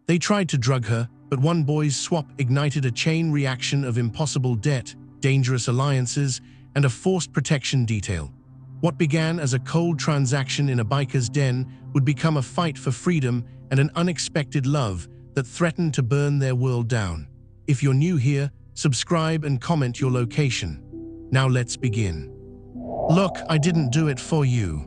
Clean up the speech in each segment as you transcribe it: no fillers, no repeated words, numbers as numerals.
They tried to drug her, but one boy's swap ignited a chain reaction of impossible debt, dangerous alliances, and a forced protection detail. What began as a cold transaction in a biker's den would become a fight for freedom and an unexpected love that threatened to burn their world down. If you're new here, subscribe and comment your location. Now let's begin. Look, I didn't do it for you.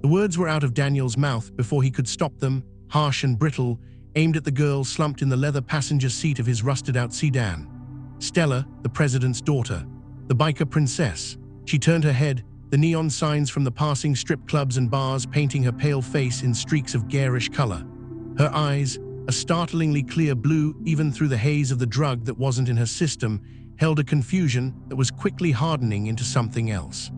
The words were out of Daniel's mouth before he could stop them, harsh and brittle, aimed at the girl slumped in the leather passenger seat of his rusted-out sedan. Stella, the president's daughter, the biker princess. She turned her head, the neon signs from the passing strip clubs and bars painting her pale face in streaks of garish color. Her eyes, a startlingly clear blue even through the haze of the drug that wasn't in her system, held a confusion that was quickly hardening into something else.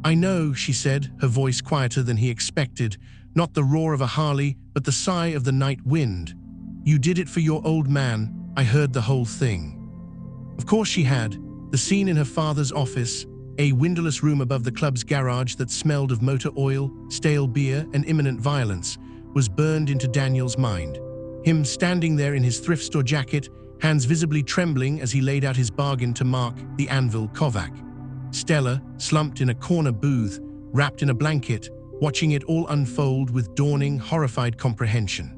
"I know," she said, her voice quieter than he expected, not the roar of a Harley, but the sigh of the night wind. "You did it for your old man. I heard the whole thing." Of course she had. The scene in her father's office, a windowless room above the club's garage that smelled of motor oil, stale beer, and imminent violence, was burned into Daniel's mind. Him standing there in his thrift store jacket, hands visibly trembling as he laid out his bargain to Mark, the Anvil Kovac. Stella, slumped in a corner booth, wrapped in a blanket, watching it all unfold with dawning, horrified comprehension.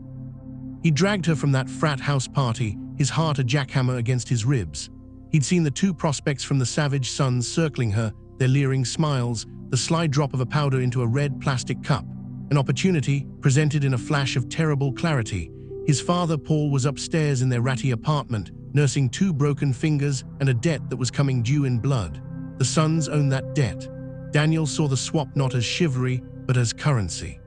He dragged her from that frat house party, his heart a jackhammer against his ribs. He'd seen the two prospects from the savage suns circling her, their leering smiles, the sly drop of a powder into a red plastic cup. An opportunity presented in a flash of terrible clarity. His father, Paul, was upstairs in their ratty apartment, nursing 2 broken fingers and a debt that was coming due in blood. The Suns owned that debt. Daniel saw the swap not as chivalry, but as currency.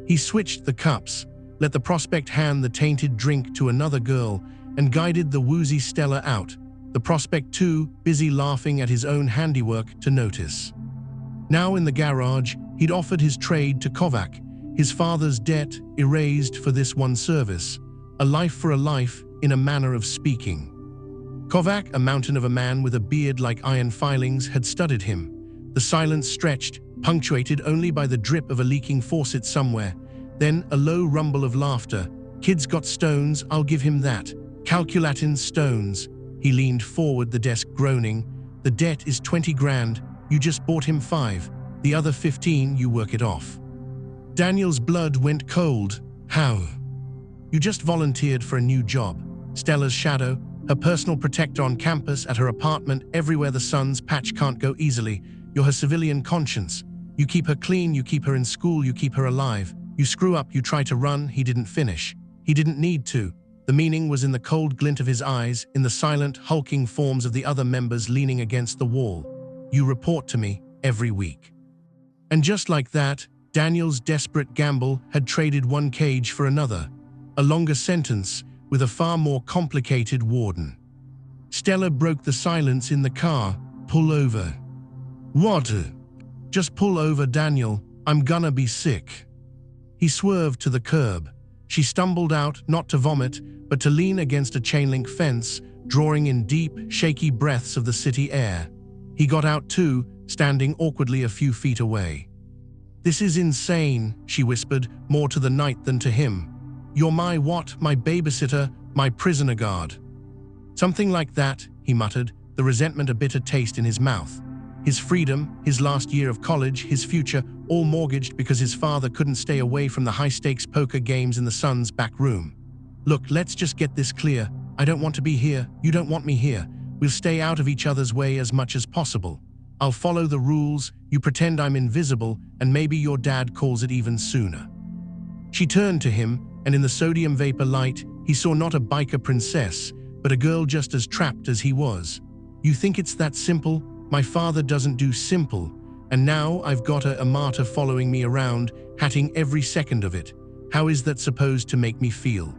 He switched the cups, let the prospect hand the tainted drink to another girl, and guided the woozy Stella out, the prospect too busy laughing at his own handiwork to notice. Now in the garage, he'd offered his trade to Kovac, his father's debt erased for this one service, a life for a life in a manner of speaking. Kovac, a mountain of a man with a beard like iron filings, had studied him. The silence stretched, punctuated only by the drip of a leaking faucet somewhere. Then a low rumble of laughter. "Kid's got stones, I'll give him that. Calculatin' stones." He leaned forward, the desk groaning. "The debt is 20 grand. You just bought him 5. The other 15 you work it off." Daniel's blood went cold. "How?" "You just volunteered for a new job." Stella's shadow, her personal protector on campus, at her apartment, everywhere the sun's patch can't go easily. You're her civilian conscience. You keep her clean, you keep her in school, you keep her alive. You screw up, you try to run, he didn't finish. He didn't need to. The meaning was in the cold glint of his eyes, in the silent, hulking forms of the other members leaning against the wall. "You report to me every week." And just like that, Daniel's desperate gamble had traded one cage for another, a longer sentence with a far more complicated warden. Stella broke the silence in the car. "Pull over." "What?" "Just pull over, Daniel. I'm gonna be sick." He swerved to the curb. She stumbled out, not to vomit, but to lean against a chain-link fence, drawing in deep, shaky breaths of the city air. He got out too, standing awkwardly a few feet away. "This is insane," she whispered, more to the night than to him. "You're my what? My babysitter, my prisoner guard." "Something like that," he muttered, the resentment a bitter taste in his mouth. His freedom, his last year of college, his future, all mortgaged because his father couldn't stay away from the high-stakes poker games in the Suns' back room. "Look, let's just get this clear. I don't want to be here. You don't want me here. We'll stay out of each other's way as much as possible. I'll follow the rules, you pretend I'm invisible, and maybe your dad calls it even sooner." She turned to him, and in the sodium vapor light, he saw not a biker princess, but a girl just as trapped as he was. "You think it's that simple? My father doesn't do simple, and now I've got a martyr following me around, hatting every second of it. How is that supposed to make me feel?"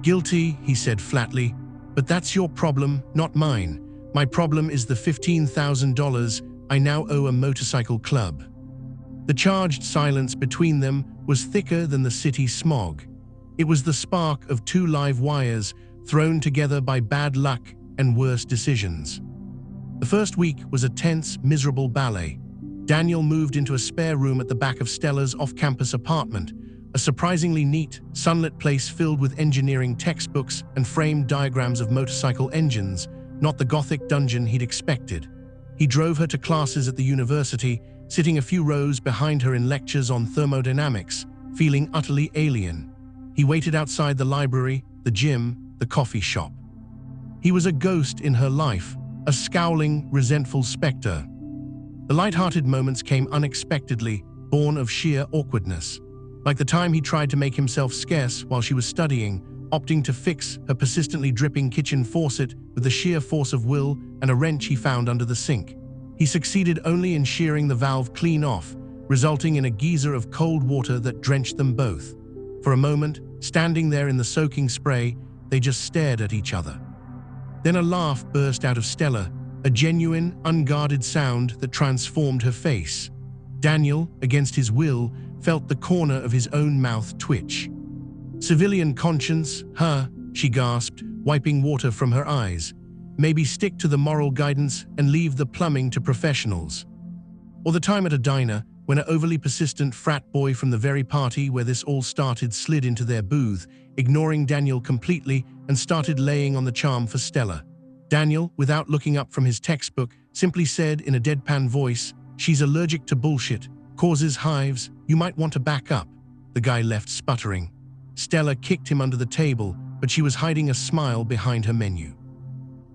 "Guilty," he said flatly, "but that's your problem, not mine. My problem is the $15,000 I now owe a motorcycle club." The charged silence between them was thicker than the city smog. It was the spark of 2 live wires thrown together by bad luck and worse decisions. The first week was a tense, miserable ballet. Daniel moved into a spare room at the back of Stella's off-campus apartment, a surprisingly neat, sunlit place filled with engineering textbooks and framed diagrams of motorcycle engines, not the gothic dungeon he'd expected. He drove her to classes at the university, sitting a few rows behind her in lectures on thermodynamics, feeling utterly alien. He waited outside the library, the gym, the coffee shop. He was a ghost in her life, a scowling, resentful specter. The light-hearted moments came unexpectedly, born of sheer awkwardness. Like the time he tried to make himself scarce while she was studying, opting to fix her persistently dripping kitchen faucet with the sheer force of will and a wrench he found under the sink. He succeeded only in shearing the valve clean off, resulting in a geyser of cold water that drenched them both. For a moment, standing there in the soaking spray, they just stared at each other. Then a laugh burst out of Stella, a genuine, unguarded sound that transformed her face. Daniel, against his will, felt the corner of his own mouth twitch. "Civilian conscience, huh?" she gasped, wiping water from her eyes. "Maybe stick to the moral guidance and leave the plumbing to professionals." Or the time at a diner, when an overly persistent frat boy from the very party where this all started slid into their booth, ignoring Daniel completely, and started laying on the charm for Stella. Daniel, without looking up from his textbook, simply said in a deadpan voice, "She's allergic to bullshit, causes hives, you might want to back up." The guy left sputtering. Stella kicked him under the table, but she was hiding a smile behind her menu.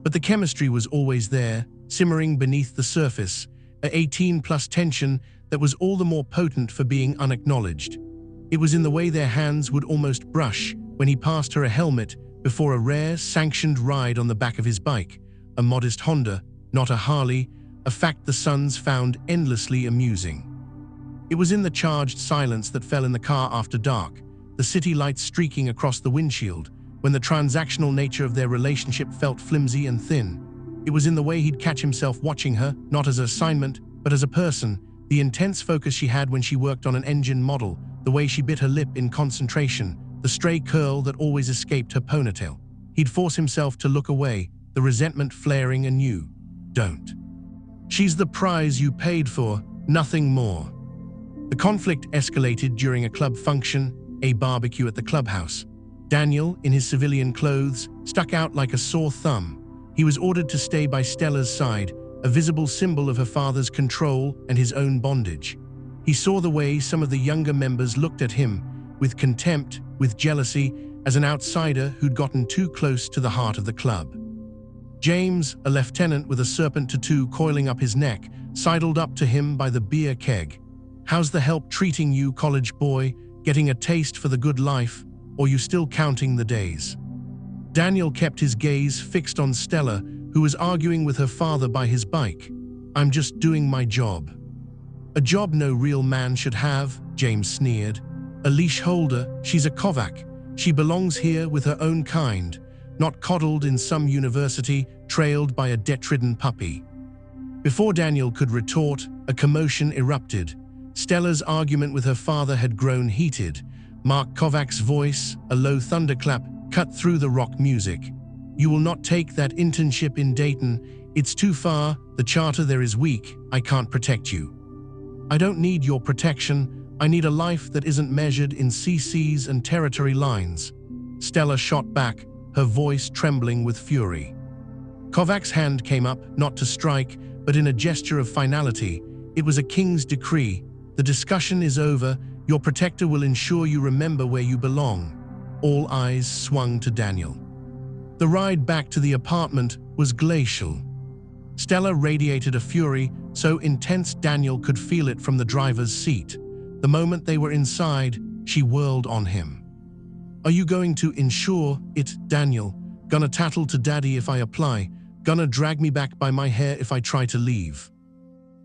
But the chemistry was always there, simmering beneath the surface, a 18+ tension that was all the more potent for being unacknowledged. It was in the way their hands would almost brush when he passed her a helmet before a rare, sanctioned ride on the back of his bike, a modest Honda, not a Harley, a fact the sons found endlessly amusing. It was in the charged silence that fell in the car after dark, the city lights streaking across the windshield, when the transactional nature of their relationship felt flimsy and thin. It was in the way he'd catch himself watching her, not as an assignment, but as a person, the intense focus she had when she worked on an engine model, the way she bit her lip in concentration, the stray curl that always escaped her ponytail. He'd force himself to look away, the resentment flaring anew. "Don't. She's the prize you paid for, nothing more." The conflict escalated during a club function, a barbecue at the clubhouse. Daniel, in his civilian clothes, stuck out like a sore thumb. He was ordered to stay by Stella's side, a visible symbol of her father's control and his own bondage. He saw the way some of the younger members looked at him, with contempt, with jealousy, as an outsider who'd gotten too close to the heart of the club. James, a lieutenant with a serpent tattoo coiling up his neck, sidled up to him by the beer keg. "How's the help treating you, college boy? Getting a taste for the good life, or you still counting the days?" Daniel kept his gaze fixed on Stella, who was arguing with her father by his bike. "I'm just doing my job." "A job no real man should have," James sneered. "A leash holder, she's a Kovac. She belongs here with her own kind, not coddled in some university, trailed by a debt-ridden puppy." Before Daniel could retort, a commotion erupted. Stella's argument with her father had grown heated. Mark Kovac's voice, a low thunderclap, cut through the rock music. "You will not take that internship in Dayton. It's too far, the charter there is weak, I can't protect you." "I don't need your protection, I need a life that isn't measured in CCs and territory lines." Stella shot back, her voice trembling with fury. Kovac's hand came up, not to strike, but in a gesture of finality. It was a king's decree. "The discussion is over, your protector will ensure you remember where you belong." All eyes swung to Daniel. The ride back to the apartment was glacial. Stella radiated a fury so intense Daniel could feel it from the driver's seat. The moment they were inside, she whirled on him. "Are you going to ensure it, Daniel? Gonna tattle to daddy if I apply? Gonna drag me back by my hair if I try to leave?"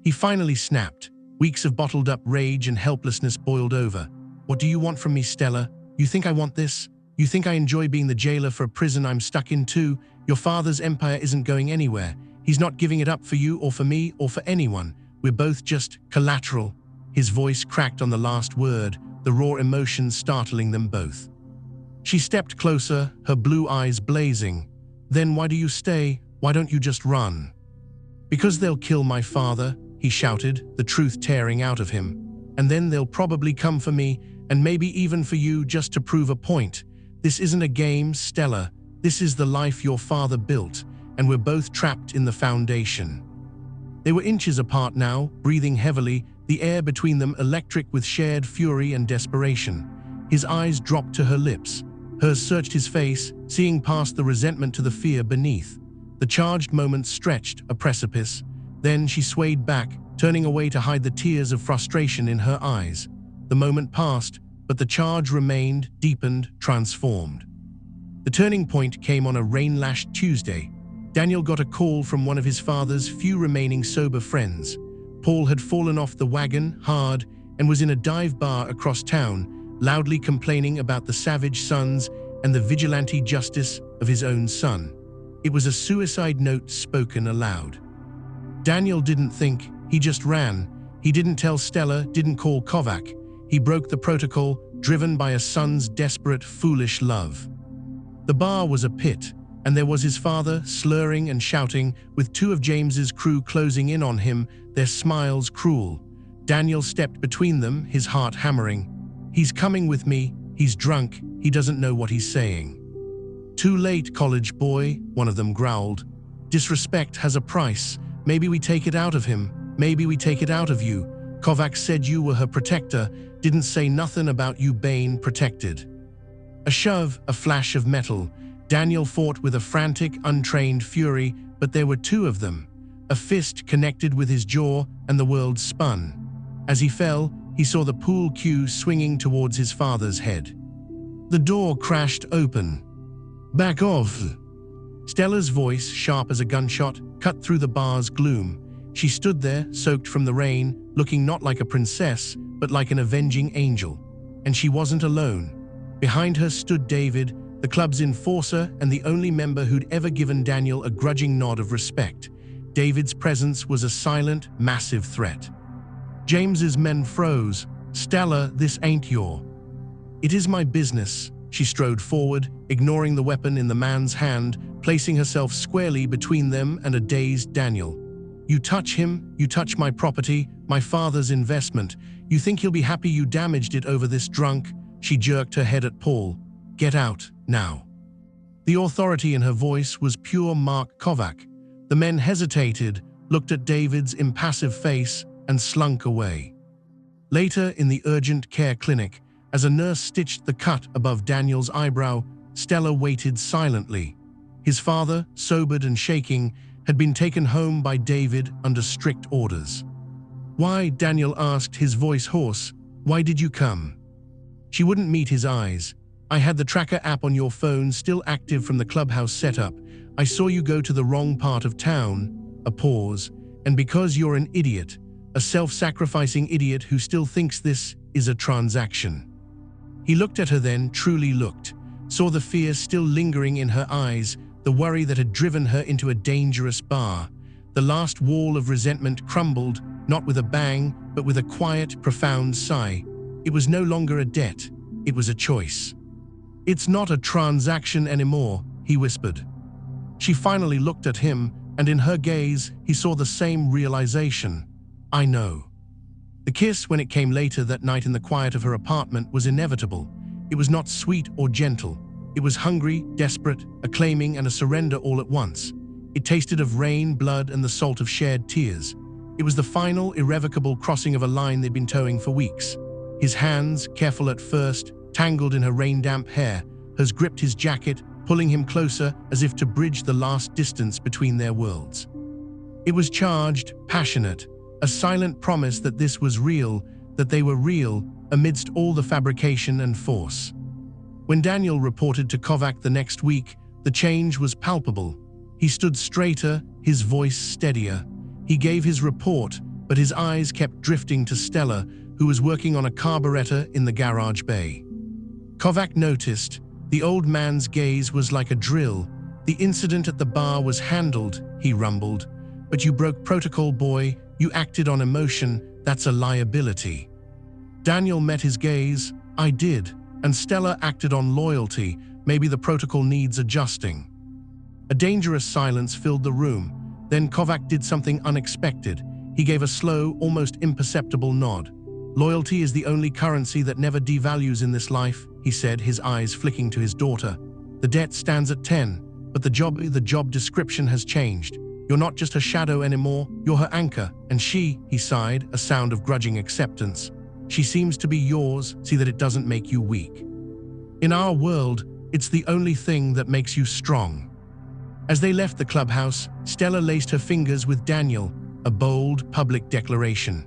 He finally snapped. Weeks of bottled-up rage and helplessness boiled over. "What do you want from me, Stella? You think I want this? You think I enjoy being the jailer for a prison I'm stuck in too? Your father's empire isn't going anywhere. He's not giving it up for you or for me or for anyone. We're both just collateral." His voice cracked on the last word, the raw emotion startling them both. She stepped closer, her blue eyes blazing. "Then why do you stay? Why don't you just run?" "Because they'll kill my father," he shouted, the truth tearing out of him. "And then they'll probably come for me, and maybe even for you just to prove a point. This isn't a game, Stella. This is the life your father built, and we're both trapped in the foundation." They were inches apart now, breathing heavily, the air between them electric with shared fury and desperation. His eyes dropped to her lips. Hers searched his face, seeing past the resentment to the fear beneath. The charged moment stretched, a precipice. Then she swayed back, turning away to hide the tears of frustration in her eyes. The moment passed, but the charge remained, deepened, transformed. The turning point came on a rain-lashed Tuesday. Daniel got a call from one of his father's few remaining sober friends. Paul had fallen off the wagon, hard, and was in a dive bar across town, loudly complaining about the savage sons and the vigilante justice of his own son. It was a suicide note spoken aloud. Daniel didn't think, he just ran. He didn't tell Stella, didn't call Kovac. He broke the protocol, driven by a son's desperate, foolish love. The bar was a pit, and there was his father, slurring and shouting, with two of James's crew closing in on him, their smiles cruel. Daniel stepped between them, his heart hammering. "He's coming with me, he's drunk, he doesn't know what he's saying." "Too late, college boy," one of them growled. "Disrespect has a price. Maybe we take it out of him, maybe we take it out of you. Kovac said you were her protector, didn't say nothing about you being protected." A shove, a flash of metal. Daniel fought with a frantic, untrained fury, but there were two of them. A fist connected with his jaw, and the world spun. As he fell, he saw the pool cue swinging towards his father's head. The door crashed open. "Back off!" Stella's voice, sharp as a gunshot, cut through the bar's gloom. She stood there, soaked from the rain, looking not like a princess, but like an avenging angel. And she wasn't alone. Behind her stood David, the club's enforcer and the only member who'd ever given Daniel a grudging nod of respect. David's presence was a silent, massive threat. James's men froze. "Stella, this ain't your..." "It is my business." She strode forward, ignoring the weapon in the man's hand, placing herself squarely between them and a dazed Daniel. "You touch him, you touch my property, my father's investment. You think he'll be happy you damaged it over this drunk?" She jerked her head at Paul. "Get out, now." The authority in her voice was pure Mark Kovac. The men hesitated, looked at David's impassive face, and slunk away. Later, in the urgent care clinic, as a nurse stitched the cut above Daniel's eyebrow, Stella waited silently. His father, sobered and shaking, had been taken home by David under strict orders. "Why?" Daniel asked, his voice hoarse. "Why did you come?" She wouldn't meet his eyes. "I had the tracker app on your phone still active from the clubhouse setup. I saw you go to the wrong part of town." A pause. "And because you're an idiot, a self-sacrificing idiot who still thinks this is a transaction." He looked at her then, truly looked, saw the fear still lingering in her eyes, the worry that had driven her into a dangerous bar. The last wall of resentment crumbled, not with a bang, but with a quiet, profound sigh. It was no longer a debt, it was a choice. "It's not a transaction anymore," he whispered. She finally looked at him, and in her gaze, he saw the same realization. "I know." The kiss, when it came later that night in the quiet of her apartment, was inevitable. It was not sweet or gentle. It was hungry, desperate, a claiming and a surrender all at once. It tasted of rain, blood, and the salt of shared tears. It was the final, irrevocable crossing of a line they'd been towing for weeks. His hands, careful at first, tangled in her rain-damp hair, hers gripped his jacket, pulling him closer as if to bridge the last distance between their worlds. It was charged, passionate, a silent promise that this was real, that they were real, amidst all the fabrication and force. When Daniel reported to Kovac the next week, the change was palpable. He stood straighter, his voice steadier. He gave his report, but his eyes kept drifting to Stella, who was working on a carburetor in the garage bay. Kovac noticed. The old man's gaze was like a drill. "The incident at the bar was handled," he rumbled. "But you broke protocol, boy. You acted on emotion. That's a liability." Daniel met his gaze. "I did. And Stella acted on loyalty. Maybe the protocol needs adjusting." A dangerous silence filled the room. Then Kovac did something unexpected. He gave a slow, almost imperceptible nod. Loyalty is the only currency that never devalues in this life, he said, his eyes flicking to his daughter. The debt stands at 10, but the job description has changed. You're not just her shadow anymore, you're her anchor. And she, he sighed, a sound of grudging acceptance. She seems to be yours, see that it doesn't make you weak. In our world, it's the only thing that makes you strong. As they left the clubhouse, Stella laced her fingers with Daniel, a bold, public declaration.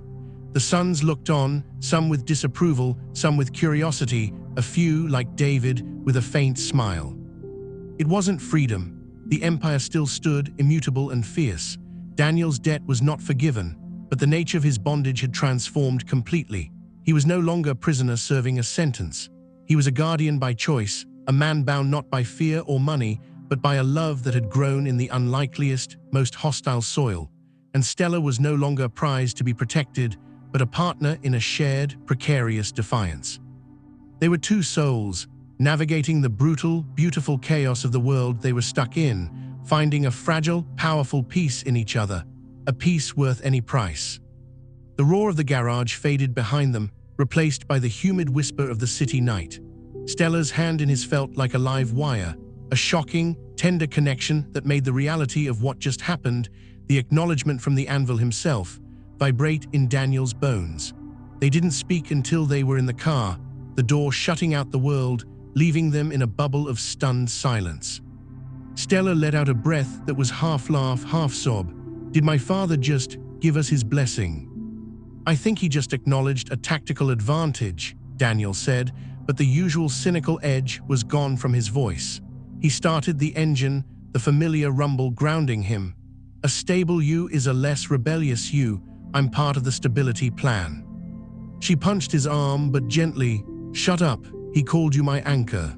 The sons looked on, some with disapproval, some with curiosity, a few, like David, with a faint smile. It wasn't freedom. The empire still stood, immutable and fierce. Daniel's debt was not forgiven, but the nature of his bondage had transformed completely. He was no longer a prisoner serving a sentence. He was a guardian by choice, a man bound not by fear or money, but by a love that had grown in the unlikeliest, most hostile soil. And Stella was no longer a prize to be protected, but a partner in a shared, precarious defiance. They were two souls, navigating the brutal, beautiful chaos of the world they were stuck in, finding a fragile, powerful peace in each other, a peace worth any price. The roar of the garage faded behind them, replaced by the humid whisper of the city night. Stella's hand in his felt like a live wire, a shocking, tender connection that made the reality of what just happened, the acknowledgement from the anvil himself, vibrate in Daniel's bones. They didn't speak until they were in the car, the door shutting out the world, leaving them in a bubble of stunned silence. Stella let out a breath that was half laugh, half sob. Did my father just give us his blessing? I think he just acknowledged a tactical advantage, Daniel said, but the usual cynical edge was gone from his voice. He started the engine, the familiar rumble grounding him. A stable you is a less rebellious you. I'm part of the stability plan. She punched his arm, but gently. Shut up, he called you my anchor.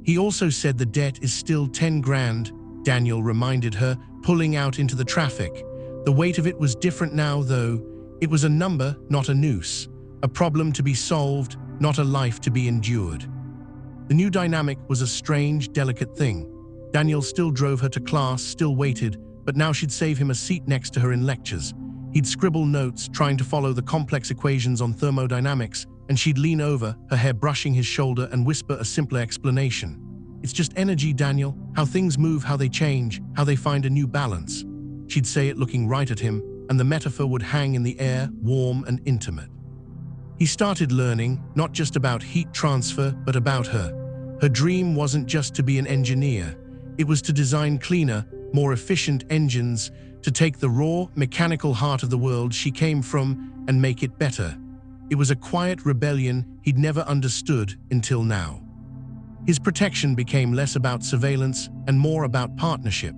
He also said the debt is still 10 grand, Daniel reminded her, pulling out into the traffic. The weight of it was different now, though. It was a number, not a noose. A problem to be solved, not a life to be endured. The new dynamic was a strange, delicate thing. Daniel still drove her to class, still waited, but now she'd save him a seat next to her in lectures. He'd scribble notes, trying to follow the complex equations on thermodynamics, and she'd lean over, her hair brushing his shoulder, and whisper a simpler explanation. It's just energy, Daniel, how things move, how they change, how they find a new balance. She'd say it looking right at him, and the metaphor would hang in the air, warm and intimate. He started learning, not just about heat transfer, but about her. Her dream wasn't just to be an engineer. It was to design cleaner, more efficient engines, to take the raw, mechanical heart of the world she came from and make it better. It was a quiet rebellion he'd never understood until now. His protection became less about surveillance and more about partnership.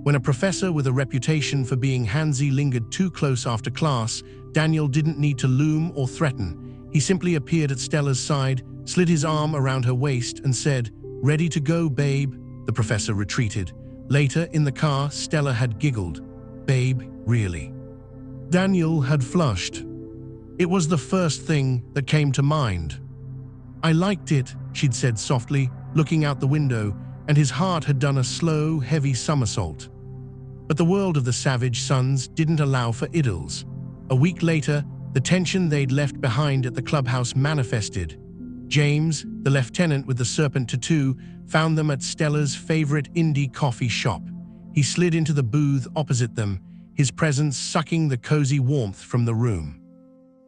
When a professor with a reputation for being handsy lingered too close after class, Daniel didn't need to loom or threaten. He simply appeared at Stella's side, slid his arm around her waist and said, "Ready to go, babe?" The professor retreated. Later, in the car, Stella had giggled. "Babe, really?" Daniel had flushed. It was the first thing that came to mind. "I liked it," she'd said softly, looking out the window, and his heart had done a slow, heavy somersault. But the world of the savage sons didn't allow for idyls. A week later, the tension they'd left behind at the clubhouse manifested. James, the lieutenant with the serpent tattoo, found them at Stella's favorite indie coffee shop. He slid into the booth opposite them, his presence sucking the cozy warmth from the room.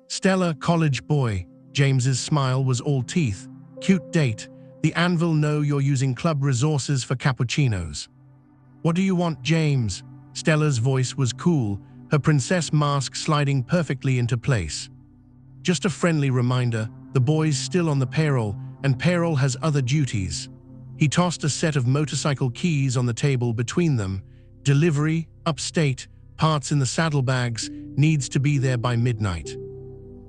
"Stella, college boy." James's smile was all teeth. "Cute date. The anvil know you're using club resources for cappuccinos." "What do you want, James?" Stella's voice was cool, her princess mask sliding perfectly into place. "Just a friendly reminder, the boy's still on the payroll, and payroll has other duties." He tossed a set of motorcycle keys on the table between them. "Delivery, upstate, parts in the saddlebags, needs to be there by midnight."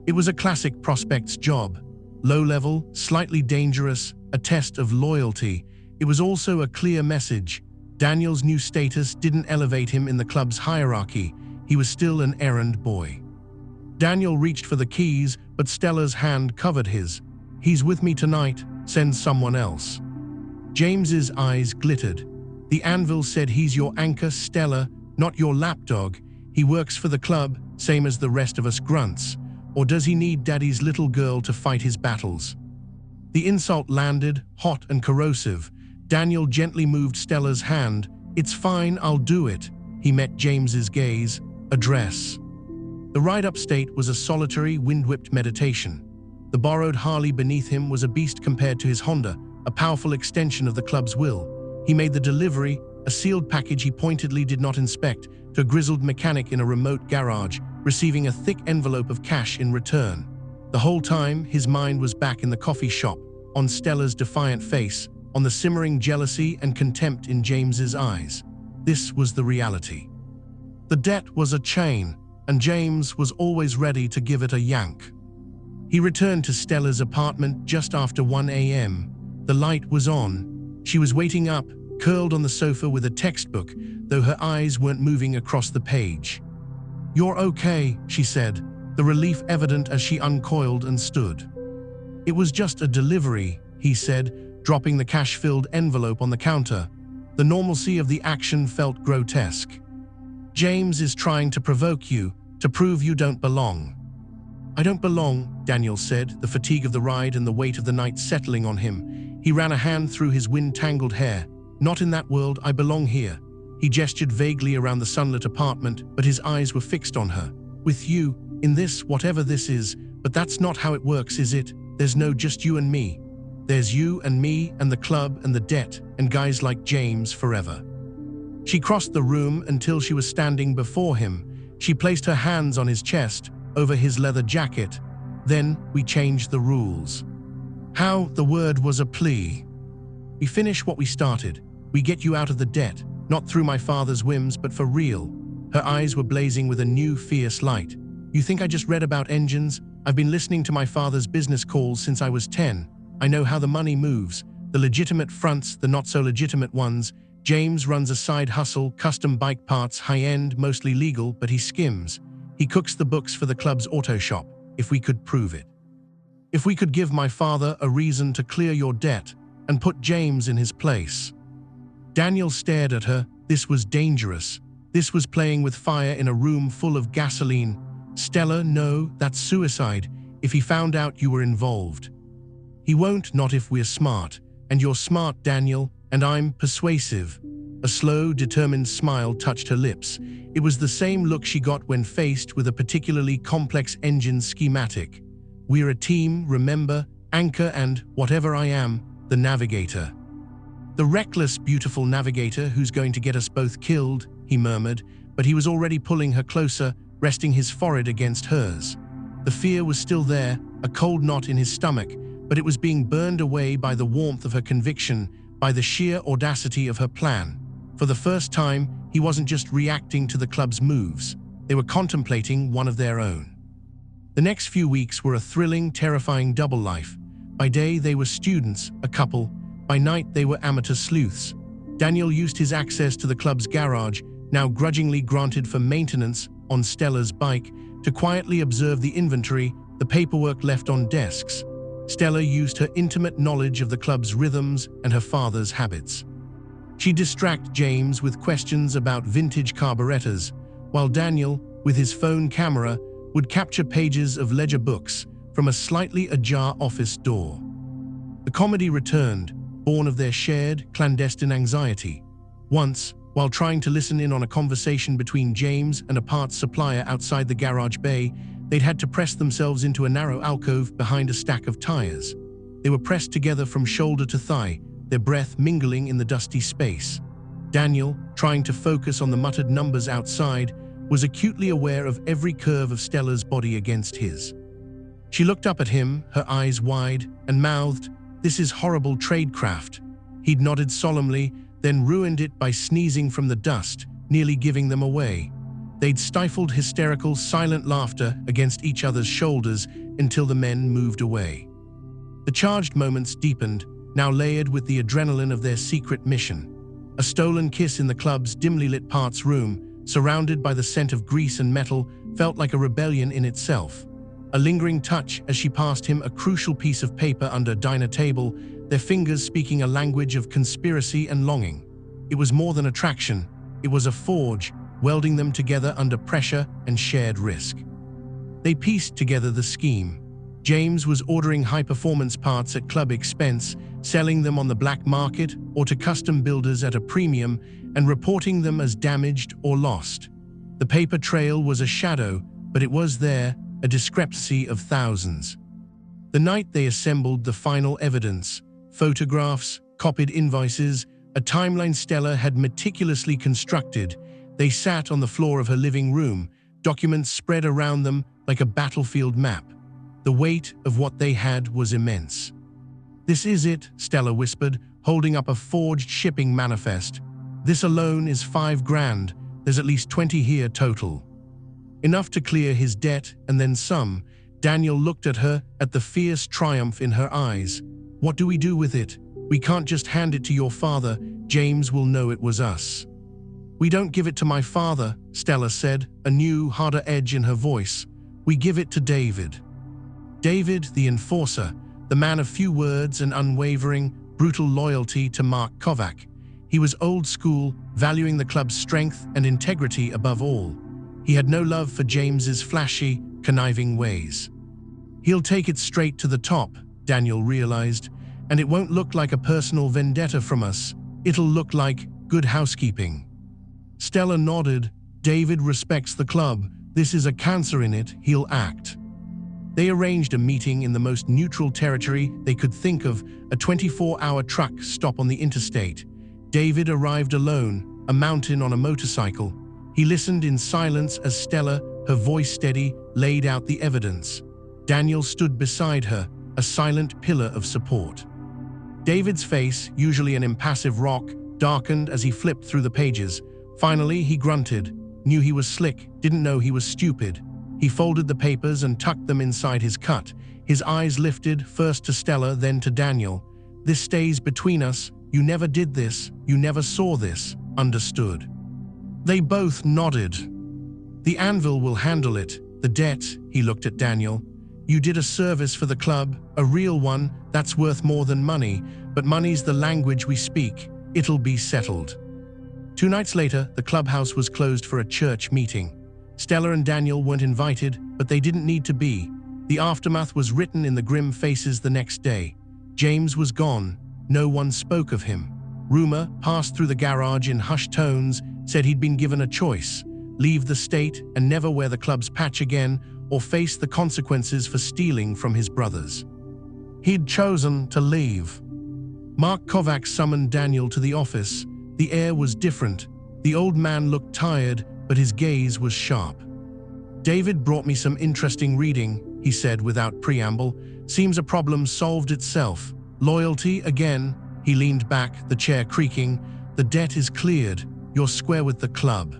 It was a classic prospect's job. Low-level, slightly dangerous, a test of loyalty. It was also a clear message. Daniel's new status didn't elevate him in the club's hierarchy. He was still an errand boy. Daniel reached for the keys, but Stella's hand covered his. "He's with me tonight, send someone else." James's eyes glittered. "The anvil said he's your anchor, Stella, not your lapdog. He works for the club, same as the rest of us grunts. Or does he need Daddy's little girl to fight his battles? The insult landed, hot and corrosive. Daniel gently moved Stella's hand. "It's fine, I'll do it." He met James's gaze. "Address." The ride upstate was a solitary, wind-whipped meditation. The borrowed Harley beneath him was a beast compared to his Honda, a powerful extension of the club's will. He made the delivery, a sealed package he pointedly did not inspect, to a grizzled mechanic in a remote garage, receiving a thick envelope of cash in return. The whole time, his mind was back in the coffee shop, on Stella's defiant face, on the simmering jealousy and contempt in James's eyes. This was the reality. The debt was a chain, and James was always ready to give it a yank. He returned to Stella's apartment just after 1 a.m. The light was on. She was waiting up, curled on the sofa with a textbook, though her eyes weren't moving across the page. "You're okay," she said, the relief evident as she uncoiled and stood. "It was just a delivery," he said, dropping the cash-filled envelope on the counter. The normalcy of the action felt grotesque. "James is trying to provoke you, to prove you don't belong." "I don't belong," Daniel said, the fatigue of the ride and the weight of the night settling on him. He ran a hand through his wind-tangled hair. "Not in that world, I belong here." He gestured vaguely around the sunlit apartment, but his eyes were fixed on her. "With you, in this, whatever this is, but that's not how it works, is it? There's no just you and me. There's you and me and the club and the debt and guys like James forever." She crossed the room until she was standing before him. She placed her hands on his chest, over his leather jacket. "Then we changed the rules." How the word was a plea. "We finish what we started. We get you out of the debt, not through my father's whims, but for real." Her eyes were blazing with a new, fierce light. "You think I just read about engines? I've been listening to my father's business calls since I was 10. I know how the money moves, the legitimate fronts, the not-so-legitimate ones. James runs a side hustle, custom bike parts, high-end, mostly legal, but he skims. He cooks the books for the club's auto shop, if we could prove it. If we could give my father a reason to clear your debt and put James in his place." Daniel stared at her. This was dangerous. This was playing with fire in a room full of gasoline. "Stella, no, that's suicide, if he found out you were involved." "He won't, not if we're smart. And you're smart, Daniel, and I'm persuasive." A slow, determined smile touched her lips. It was the same look she got when faced with a particularly complex engine schematic. "We're a team, remember, Anchor and, whatever I am, the navigator." "The reckless, beautiful navigator who's going to get us both killed," he murmured, but he was already pulling her closer, resting his forehead against hers. The fear was still there, a cold knot in his stomach, but it was being burned away by the warmth of her conviction, by the sheer audacity of her plan. For the first time, he wasn't just reacting to the club's moves. They were contemplating one of their own. The next few weeks were a thrilling, terrifying double life. By day, they were students, a couple. By night, they were amateur sleuths. Daniel used his access to the club's garage, now grudgingly granted for maintenance on Stella's bike, to quietly observe the inventory, the paperwork left on desks. Stella used her intimate knowledge of the club's rhythms and her father's habits. She'd distract James with questions about vintage carburetors, while Daniel, with his phone camera, would capture pages of ledger books from a slightly ajar office door. The comedy returned, born of their shared, clandestine anxiety. Once, while trying to listen in on a conversation between James and a parts supplier outside the garage bay, they'd had to press themselves into a narrow alcove behind a stack of tires. They were pressed together from shoulder to thigh, their breath mingling in the dusty space. Daniel, trying to focus on the muttered numbers outside, was acutely aware of every curve of Stella's body against his. She looked up at him, her eyes wide, and mouthed, "This is horrible tradecraft." He'd nodded solemnly, then ruined it by sneezing from the dust, nearly giving them away. They'd stifled hysterical, silent laughter against each other's shoulders until the men moved away. The charged moments deepened, now layered with the adrenaline of their secret mission. A stolen kiss in the club's dimly lit parts room, surrounded by the scent of grease and metal, felt like a rebellion in itself. A lingering touch as she passed him a crucial piece of paper under a diner table, their fingers speaking a language of conspiracy and longing. It was more than attraction, it was a forge, welding them together under pressure and shared risk. They pieced together the scheme. James was ordering high-performance parts at club expense, selling them on the black market or to custom builders at a premium, and reporting them as damaged or lost. The paper trail was a shadow, but it was there, a discrepancy of thousands. The night they assembled the final evidence, photographs, copied invoices, a timeline Stella had meticulously constructed, they sat on the floor of her living room, documents spread around them like a battlefield map. The weight of what they had was immense. "This is it," Stella whispered, holding up a forged shipping manifest. "This alone is $5,000. There's at least 20 here total." Enough to clear his debt and then some. Daniel looked at her, at the fierce triumph in her eyes. "What do we do with it? We can't just hand it to your father. James will know it was us." "We don't give it to my father," Stella said, a new, harder edge in her voice. "We give it to David." David, the enforcer, the man of few words and unwavering, brutal loyalty to Mark Kovac. He was old school, valuing the club's strength and integrity above all. He had no love for James's flashy, conniving ways. "He'll take it straight to the top," Daniel realized, "and it won't look like a personal vendetta from us. It'll look like good housekeeping." Stella nodded. "David respects the club. This is a cancer in it. He'll act." They arranged a meeting in the most neutral territory they could think of, a 24-hour truck stop on the interstate. David arrived alone, a mountain on a motorcycle. He listened in silence as Stella, her voice steady, laid out the evidence. Daniel stood beside her, a silent pillar of support. David's face, usually an impassive rock, darkened as he flipped through the pages. Finally, he grunted, knew he was slick, didn't know he was stupid. He folded the papers and tucked them inside his cut. His eyes lifted, first to Stella, then to Daniel. "This stays between us. You never did this. You never saw this. Understood?" They both nodded. "The anvil will handle it. The debt," he looked at Daniel. "You did a service for the club, a real one, that's worth more than money, but money's the language we speak. It'll be settled." 2 nights later, the clubhouse was closed for a church meeting. Stella and Daniel weren't invited, but they didn't need to be. The aftermath was written in the grim faces the next day. James was gone. No one spoke of him. Rumor passed through the garage in hushed tones, said he'd been given a choice: leave the state and never wear the club's patch again, or face the consequences for stealing from his brothers. He'd chosen to leave. Mark Kovac summoned Daniel to the office. The air was different. The old man looked tired, but his gaze was sharp. "David brought me some interesting reading," he said without preamble. "Seems a problem solved itself. Loyalty again." He leaned back, the chair creaking. "The debt is cleared. You're square with the club."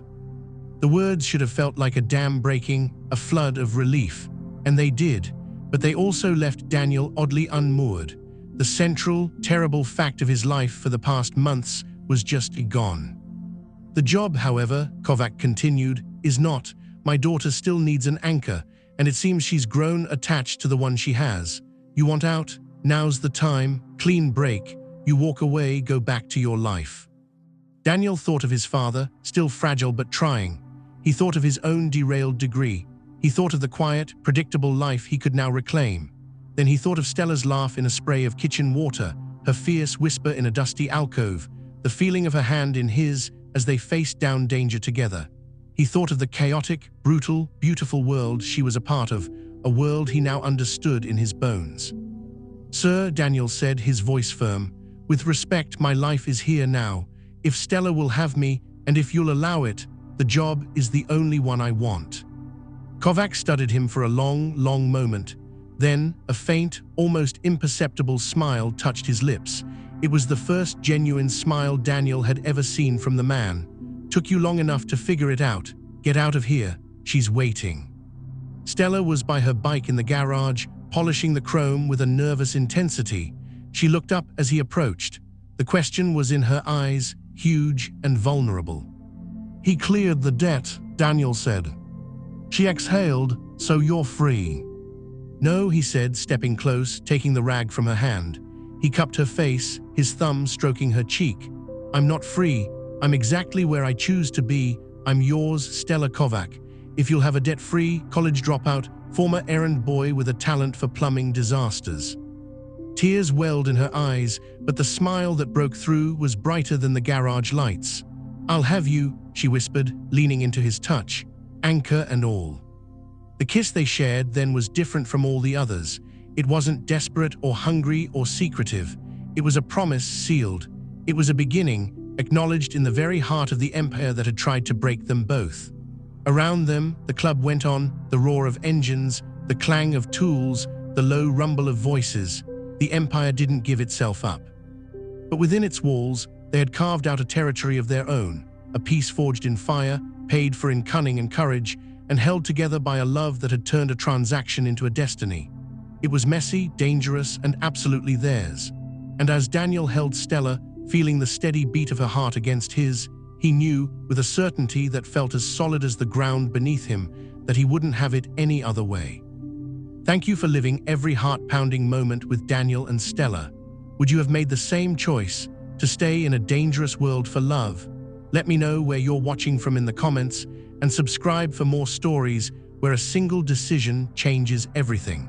The words should have felt like a dam breaking, a flood of relief. And they did, but they also left Daniel oddly unmoored. The central, terrible fact of his life for the past months was just gone. "The job, however," Kovac continued, "is not. My daughter still needs an anchor, and it seems she's grown attached to the one she has. You want out? Now's the time. Clean break. You walk away, go back to your life." Daniel thought of his father, still fragile but trying. He thought of his own derailed degree. He thought of the quiet, predictable life he could now reclaim. Then he thought of Stella's laugh in a spray of kitchen water, her fierce whisper in a dusty alcove, the feeling of her hand in his as they faced down danger together. He thought of the chaotic, brutal, beautiful world she was a part of, a world he now understood in his bones. "Sir," Daniel said, his voice firm, "with respect, my life is here now. If Stella will have me, and if you'll allow it, the job is the only one I want." Kovac studied him for a long, long moment. Then, a faint, almost imperceptible smile touched his lips. It was the first genuine smile Daniel had ever seen from the man. "Took you long enough to figure it out. Get out of here. She's waiting." Stella was by her bike in the garage, polishing the chrome with a nervous intensity. She looked up as he approached. The question was in her eyes, huge and vulnerable. "He cleared the debt," Daniel said. She exhaled. "So you're free?" "No," he said, stepping close, taking the rag from her hand. He cupped her face, his thumb stroking her cheek. "I'm not free. I'm exactly where I choose to be. I'm yours, Stella Kovac. If you'll have a debt-free, college dropout, former errand boy with a talent for plumbing disasters. Tears welled in her eyes, but the smile that broke through was brighter than the garage lights. "I'll have you," she whispered, leaning into his touch, anchor and all. The kiss they shared then was different from all the others. It wasn't desperate or hungry or secretive. It was a promise sealed. It was a beginning, acknowledged in the very heart of the empire that had tried to break them both. Around them, the club went on, the roar of engines, the clang of tools, the low rumble of voices. The empire didn't give itself up. But within its walls, they had carved out a territory of their own, a peace forged in fire, paid for in cunning and courage, and held together by a love that had turned a transaction into a destiny. It was messy, dangerous, and absolutely theirs. And as Daniel held Stella, feeling the steady beat of her heart against his, he knew, with a certainty that felt as solid as the ground beneath him, that he wouldn't have it any other way. Thank you for living every heart-pounding moment with Daniel and Stella. Would you have made the same choice, to stay in a dangerous world for love? Let me know where you're watching from in the comments, and subscribe for more stories where a single decision changes everything.